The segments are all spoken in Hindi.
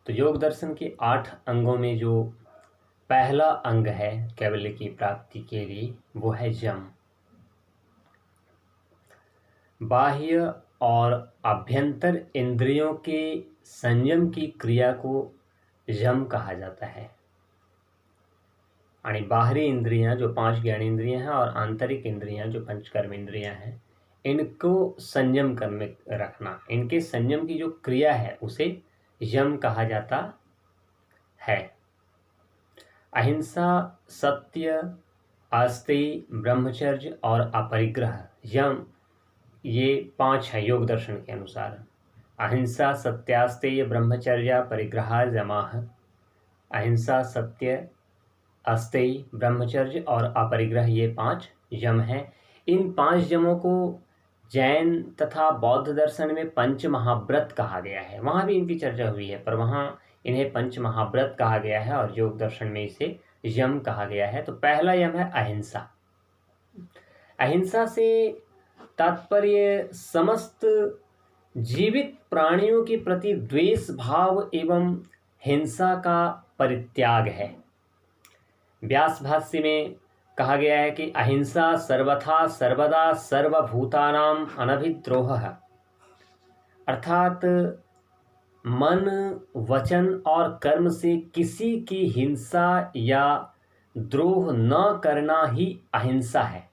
तो योग दर्शन के 8 अंगों में जो पहला अंग है कैवल्य की प्राप्ति के लिए वो है यम। बाह्य और आभ्यंतर इंद्रियों के संयम की क्रिया को यम कहा जाता है। यानी बाहरी इंद्रियां जो 5 ज्ञानेंद्रियां हैं और आंतरिक इंद्रियां जो 5 कर्मेंद्रियां हैं, इनको संयम करने रखना, इनके संयम की जो क्रिया है उसे यम कहा जाता है। अहिंसा, सत्य, आस्तेय, ब्रह्मचर्य और अपरिग्रह, यम ये 5 है योग दर्शन के अनुसार। अहिंसा, सत्यास्तेय, ब्रह्मचर्य, परिग्रह, यमाः। अहिंसा, सत्य, अस्तेय, ब्रह्मचर्य और अपरिग्रह ये 5 यम हैं। इन 5 यमों को जैन तथा बौद्ध दर्शन में पंच महाव्रत कहा गया है। वहाँ भी इनकी चर्चा हुई है, पर वहाँ इन्हें पंच महाव्रत कहा गया है और योग दर्शन में इसे यम कहा गया है। तो पहला यम है अहिंसा। अहिंसा से तात्पर्य समस्त जीवित प्राणियों के प्रति द्वेष भाव एवं हिंसा का परित्याग है। व्यास भाष्य में कहा गया है कि अहिंसा सर्वथा सर्वदा सर्वभूतानां अनभिद्रोहः, अर्थात मन, वचन और कर्म से किसी की हिंसा या द्रोह न करना ही अहिंसा है।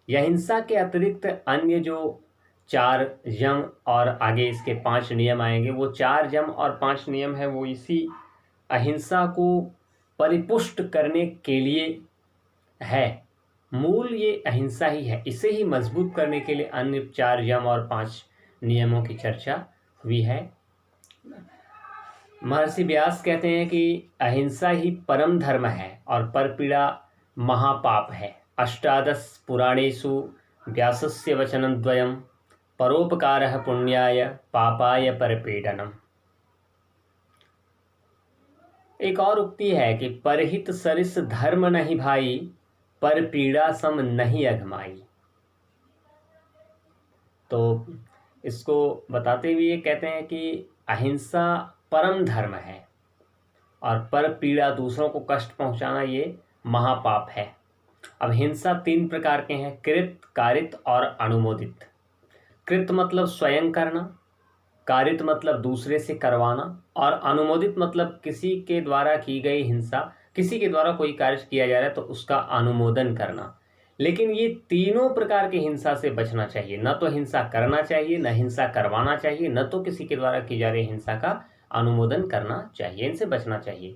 यह हिंसा के अतिरिक्त अन्य जो 4 यम और आगे इसके 5 नियम आएंगे, वो 4 यम और 5 नियम है वो इसी अहिंसा को परिपुष्ट करने के लिए है। मूल ये अहिंसा ही है, इसे ही मजबूत करने के लिए अन्य 4 यम और 5 नियमों की चर्चा हुई है। महर्षि व्यास कहते हैं कि अहिंसा ही परम धर्म है और परपीड़ा महापाप है। अष्टादश पुराणेषु व्यासस्य वचनद्वयम् परोपकारः पुण्याय पापाय परपीडनम्। एक और उक्ति है कि परहित सरिस धर्म नहीं भाई, पर पीड़ा सम नहीं अघमाई। तो इसको बताते हुए कहते हैं कि अहिंसा परम धर्म है और पर पीड़ा, दूसरों को कष्ट पहुंचाना, ये महापाप है। अब हिंसा 3 प्रकार के हैं, कृत, कारित और अनुमोदित। कृत मतलब स्वयं करना, कारित मतलब दूसरे से करवाना और अनुमोदित मतलब किसी के द्वारा की गई हिंसा, किसी के द्वारा कोई कार्य किया जा रहा है तो उसका अनुमोदन करना। लेकिन ये तीनों प्रकार की हिंसा से बचना चाहिए। न तो हिंसा करना चाहिए, न हिंसा करवाना चाहिए, न तो किसी के द्वारा की जा रही हिंसा का अनुमोदन करना चाहिए। इनसे बचना चाहिए।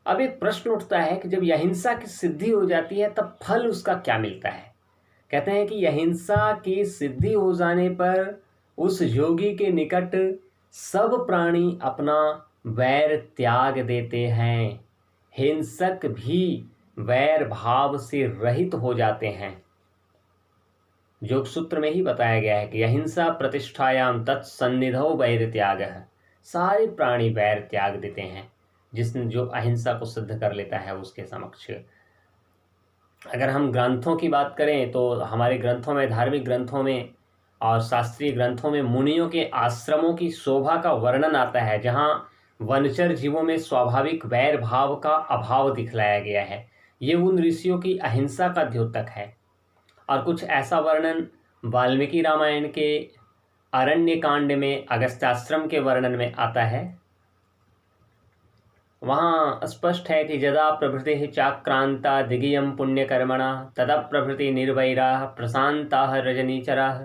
अब एक प्रश्न उठता है कि जब यह हिंसा की सिद्धि हो जाती है तब फल उसका क्या मिलता है। कहते हैं कि यह हिंसा की सिद्धि हो जाने पर उस योगी के निकट सब प्राणी अपना वैर त्याग देते हैं, हिंसक भी वैर भाव से रहित हो जाते हैं। योग सूत्र में ही बताया गया है कि अहिंसा प्रतिष्ठायाम तत्सन्निधौ वैर त्यागः। सारे प्राणी वैर त्याग देते हैं जिसने जो अहिंसा को सिद्ध कर लेता है उसके समक्ष। अगर हम ग्रंथों की बात करें तो हमारे ग्रंथों में, धार्मिक ग्रंथों में और शास्त्रीय ग्रंथों में मुनियों के आश्रमों की शोभा का वर्णन आता है, जहाँ वनचर जीवों में स्वाभाविक वैर भाव का अभाव दिखलाया गया है। ये उन ऋषियों की अहिंसा का द्योतक है। और कुछ ऐसा वर्णन वाल्मीकि रामायण के अरण्य कांड में अगस्त्याश्रम के वर्णन में आता है। वहाँ स्पष्ट है कि यदा प्रभृति चाक्रांता दिगियम पुण्यकर्मणा तदा प्रभृति निर्वैराः प्रशांताः रजनीचराः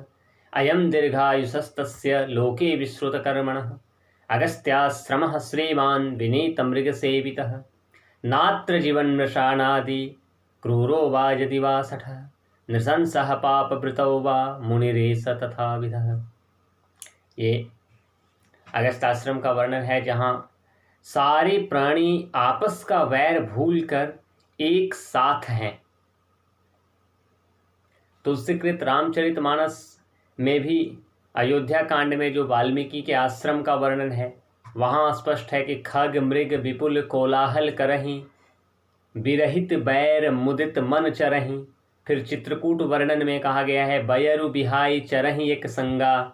अयम दीर्घायुषस्तस्य लोके विश्रुतकर्मणः अगस्त्याश्रमः श्रीमान् विनीतमृगसेवितः नात्र जीवन्मृषाणादि क्रूरो वा यदि वा सठः नृशंसः पापभृतौ वा मुनिरेष तथाविधः। ये अगस्त्याश्रम का वर्णन है जहाँ सारे प्राणी आपस का वैर भूलकर एक साथ हैं। तुलसीकृत रामचरितमानस में भी अयोध्या कांड में जो वाल्मीकि के आश्रम का वर्णन है, वहाँ स्पष्ट है कि खग मृग विपुल कोलाहल करहीं, विरहित बैर मुदित मन चरहीं। फिर चित्रकूट वर्णन में कहा गया है बयरु बिहाई चरहीं एक संगा,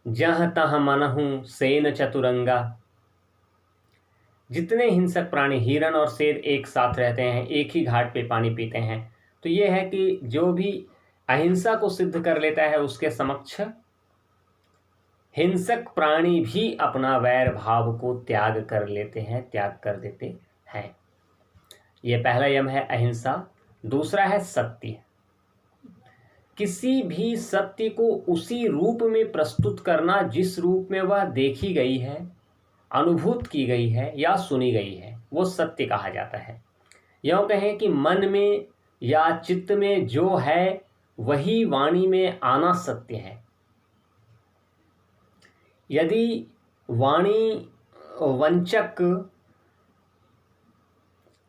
जह तह मनहु सेन चतुरंगा। जितने हिंसक प्राणी, हिरण और शेर एक साथ रहते हैं, एक ही घाट पे पानी पीते हैं। तो ये है कि जो भी अहिंसा को सिद्ध कर लेता है उसके समक्ष हिंसक प्राणी भी अपना वैर भाव को त्याग कर लेते हैं, त्याग कर देते हैं। ये पहला यम है अहिंसा। दूसरा है सत्य। किसी भी सत्य को उसी रूप में प्रस्तुत करना जिस रूप में वह देखी गई है, अनुभूत की गई है या सुनी गई है, वो सत्य कहा जाता है। यूँ कहें कि मन में या चित्त में जो है वही वाणी में आना सत्य है। यदि वाणी वंचक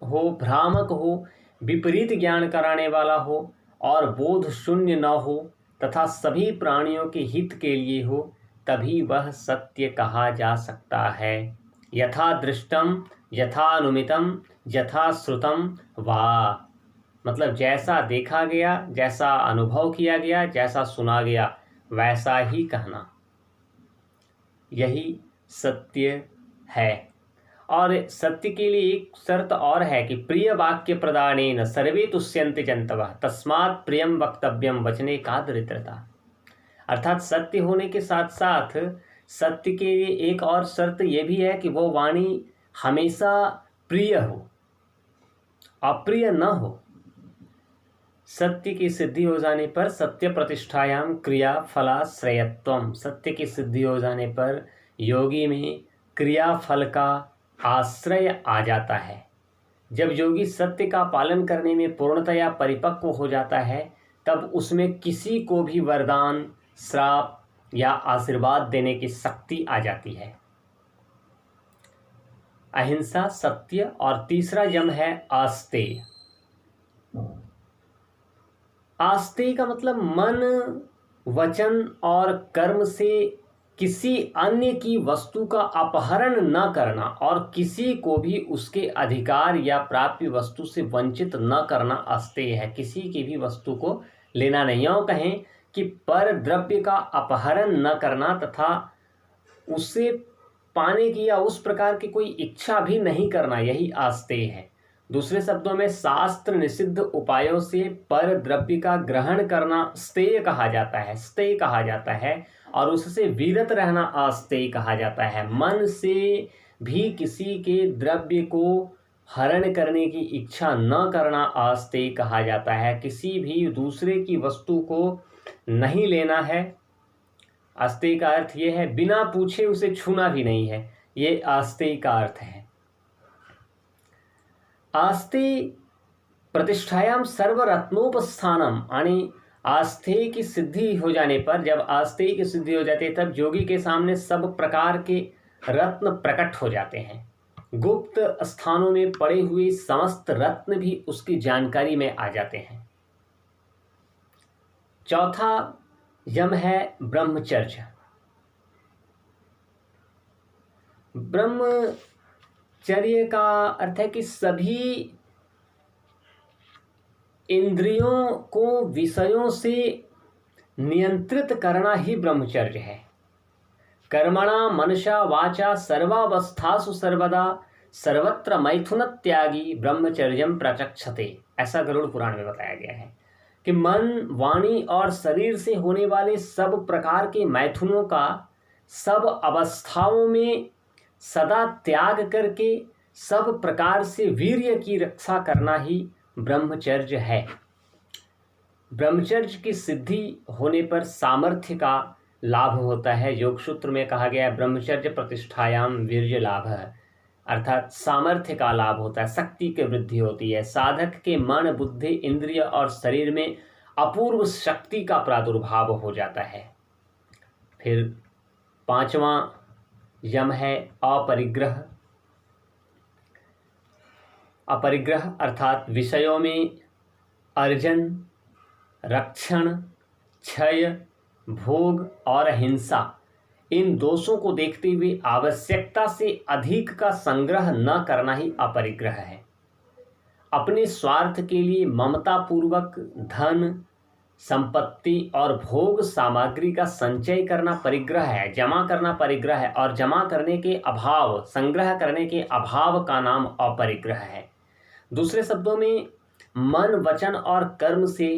हो, भ्रामक हो, विपरीत ज्ञान कराने वाला हो और बोध शून्य न हो तथा सभी प्राणियों के हित के लिए हो, तभी वह सत्य कहा जा सकता है। यथा दृष्टम यथा अनुमितम यथा श्रुतम वा, मतलब जैसा देखा गया, जैसा अनुभव किया गया, जैसा सुना गया, वैसा ही कहना, यही सत्य है। और सत्य के लिए एक शर्त और है कि प्रिय वाक्य प्रदानेन सर्वे तुष्यन्ति जन्तवः तस्मात् प्रियम वक्तव्यम वचने का दरिद्रता। अर्थात सत्य होने के साथ साथ सत्य के लिए एक और शर्त यह भी है कि वो वाणी हमेशा प्रिय हो, अप्रिय न हो। सत्य की सिद्धि हो जाने पर सत्य प्रतिष्ठायाम क्रिया फलाश्रयत्वम, सत्य की सिद्धि हो जाने पर योगी में क्रिया फल का आश्रय आ जाता है। जब योगी सत्य का पालन करने में पूर्णतया परिपक्व हो जाता है, तब उसमें किसी को भी वरदान, श्राप या आशीर्वाद देने की शक्ति आ जाती है। अहिंसा, सत्य और तीसरा यम है आस्तेय। आस्तेय का मतलब मन, वचन और कर्म से किसी अन्य की वस्तु का अपहरण न करना और किसी को भी उसके अधिकार या प्राप्य वस्तु से वंचित न करना आस्तेय है। किसी की भी वस्तु को लेना नहीं। यूँ कहें कि पर द्रव्य का अपहरण न करना तथा उसे पाने की या उस प्रकार की कोई इच्छा भी नहीं करना, यही आस्तेय है। दूसरे शब्दों में शास्त्र निषिद्ध उपायों से पर द्रव्य का ग्रहण करना स्तेय कहा जाता है, स्तेय कहा जाता है, और उससे विरत रहना आस्तेय कहा जाता है। मन से भी किसी के द्रव्य को हरण करने की इच्छा न करना आस्तेय कहा जाता है। किसी भी दूसरे की वस्तु को नहीं लेना है। आस्तेय का अर्थ ये है बिना पूछे उसे छूना भी नहीं है, ये आस्तेय का अर्थ है। आस्तेय प्रतिष्ठायाम सर्वरत्नोपस्थानम, यानी आस्तेय की सिद्धि हो जाने पर, जब आस्तेय की सिद्धि हो जाती है तब योगी के सामने सब प्रकार के रत्न प्रकट हो जाते हैं। गुप्त स्थानों में पड़े हुए समस्त रत्न भी उसकी जानकारी में आ जाते हैं। चौथा यम है ब्रह्मचर्य। ब्रह्मचर्य का अर्थ है कि सभी इंद्रियों को विषयों से नियंत्रित करना ही ब्रह्मचर्य है। कर्मणा मनसा वाचा सर्वावस्थासु सर्वदा सर्वत्र मैथुन त्यागी ब्रह्मचर्यम प्रचक्षते, ऐसा गरुड़ पुराण में बताया गया है कि मन, वाणी और शरीर से होने वाले सब प्रकार के मैथुनों का सब अवस्थाओं में सदा त्याग करके सब प्रकार से वीर्य की रक्षा करना ही ब्रह्मचर्य है। ब्रह्मचर्य की सिद्धि होने पर सामर्थ्य का लाभ होता है। योग सूत्र में कहा गया है ब्रह्मचर्य प्रतिष्ठायाम वीर्य लाभ, अर्थात सामर्थ्य का लाभ होता है, शक्ति की वृद्धि होती है। साधक के मन, बुद्धि, इंद्रिय और शरीर में अपूर्व शक्ति का प्रादुर्भाव हो जाता है। फिर पांचवा यम है अपरिग्रह। अपरिग्रह अर्थात विषयों में अर्जन, रक्षण, क्षय, भोग और हिंसा, इन दोषों को देखते हुए आवश्यकता से अधिक का संग्रह न करना ही अपरिग्रह है। अपने स्वार्थ के लिए ममता पूर्वक धन, संपत्ति और भोग सामग्री का संचय करना परिग्रह है, जमा करना परिग्रह है, और जमा करने के अभाव, संग्रह करने के अभाव का नाम अपरिग्रह है। दूसरे शब्दों में मन, वचन और कर्म से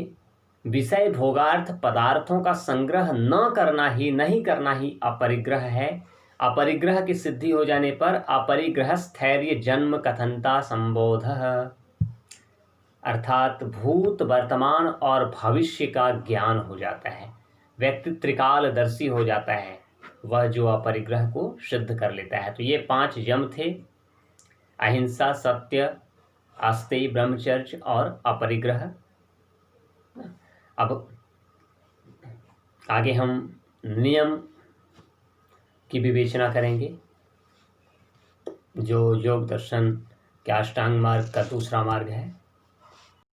विषय भोगार्थ पदार्थों का संग्रह नहीं करना ही अपरिग्रह है। अपरिग्रह की सिद्धि हो जाने पर अपरिग्रह स्थैर्य जन्म कथनता संबोध, अर्थात भूत, वर्तमान और भविष्य का ज्ञान हो जाता है, व्यक्ति त्रिकालदर्शी हो जाता है, वह जो अपरिग्रह को सिद्ध कर लेता है। तो ये 5 यम थे, अहिंसा, सत्य, आस्तेय, ब्रह्मचर्य और अपरिग्रह। अब आगे हम नियम की विवेचना करेंगे, जो योग दर्शन के अष्टांग मार्ग का दूसरा मार्ग है।